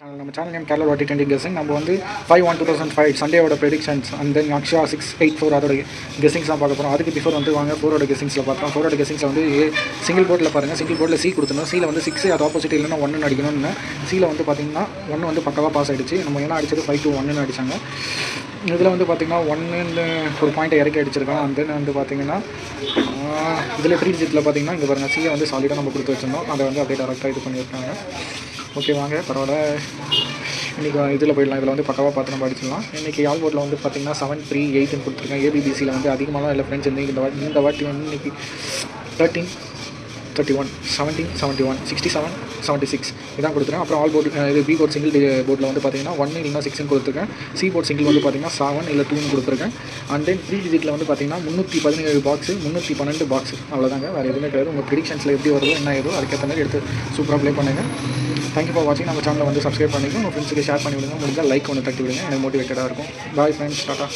நம்ம channel name Kerala வாட்டி 20 guessing. நம்ம வந்து 5/1/2005 சண்டேவோட ப்ரெடிக்ஷன்ஸ் அண்ட் தென் அக்ஷயா 6/8/4 அதோட கெஸிங்ஸ் தான் பார்க்க போகிறோம். அதுக்கு பிஃபோர் வந்து வாங்க 4ஓட கெஸிங்ஸில் பார்த்தோம். 4ஓட கெஸிங்ஸில் வந்து சிங்கிள் போர்டில் பாருங்கள். சிங்கிள் போர்டில் சி கொடுத்துருந்தோம். சியில் வந்து 6 அது ஆப்போசிட் இல்லைன்னா 1 அடிக்கணும்னு. சியில் வந்து பார்த்திங்கன்னா 1 வந்து பக்கவாக பாஸ் ஆகிடுச்சு. நம்ம என்ன அடிச்சது 5-1 அடித்தாங்க. இதில் வந்து பார்த்திங்கன்னா 1 ஒரு பாயிண்ட்டை இறக்கி அடிச்சிருக்கோம். அண்ட் தென் வந்து பார்த்திங்கன்னா இதில் 3 டிஜிட்டில் பார்த்திங்கன்னா இங்கே பாருங்கள் சியை வந்து சாலிடாக நம்ம கொடுத்து வச்சிருந்தோம். அதை வந்து அப்படியே டேரெக்டாக இது பண்ணியிருக்காங்க. ஓகே வாங்க பரவாயில்ல, இன்றைக்கி இதில் போயிடலாம். இதில் வந்து பக்கவாக பார்த்து நம்ம அடிச்சிடலாம். இன்றைக்கி ஆல் போர்டில் வந்து பார்த்திங்கன்னா 7-3-8 கொடுத்துருக்கேன். ஏபிபிசியில் வந்து அதிகமாக இல்லை ஃப்ரெண்ட்ஸ் வந்து இந்த வாட்டி வந்து இன்றைக்கி 13-31 17-71 67-76 இதான் கொடுத்துருக்கேன். அப்புறம் ஆல் போர்டு இது பி போர்ட் சிங்கிள் போர்டில் வந்து பார்த்திங்கன்னா 1 இல்லைனா 6 கொடுத்துருக்கேன். சி போர்ட் சிங்கிள் வந்து பார்த்திங்கன்னா 7 இல்லை 2 கொடுத்துருக்கேன். அண்ட் தென் 3 டிஜிட்டில் வந்து பார்த்திங்கன்னா 317 பாக்ஸு 312 பாக்ஸு அவ்வளோதாங்க. வேறு எதுவுமே கிடையாது. உங்கள் ப்ரிடிக்ஷன்ஸில் எப்படி வருதோ என்ன ஏதோ அதுக்கேற்ற மாதிரி எடுத்து சூப்பராக ப்ளே பண்ணுங்கள். தேங்க்யூ ஃபார் வாட்சிங். நம்ம சேனலை வந்து சப்ஸ்கிரைப் பண்ணிவிடுங்க. உங்கள் ஃப்ரெண்ட்ஸுக்கு ஷேர் பண்ணி விடுங்க. முடிஞ்சால் லைக் ஒன்று தட்டி விடுங்க. எனக்கு மோட்டிவேட்டடாக இருக்கும். Bye friends, tata.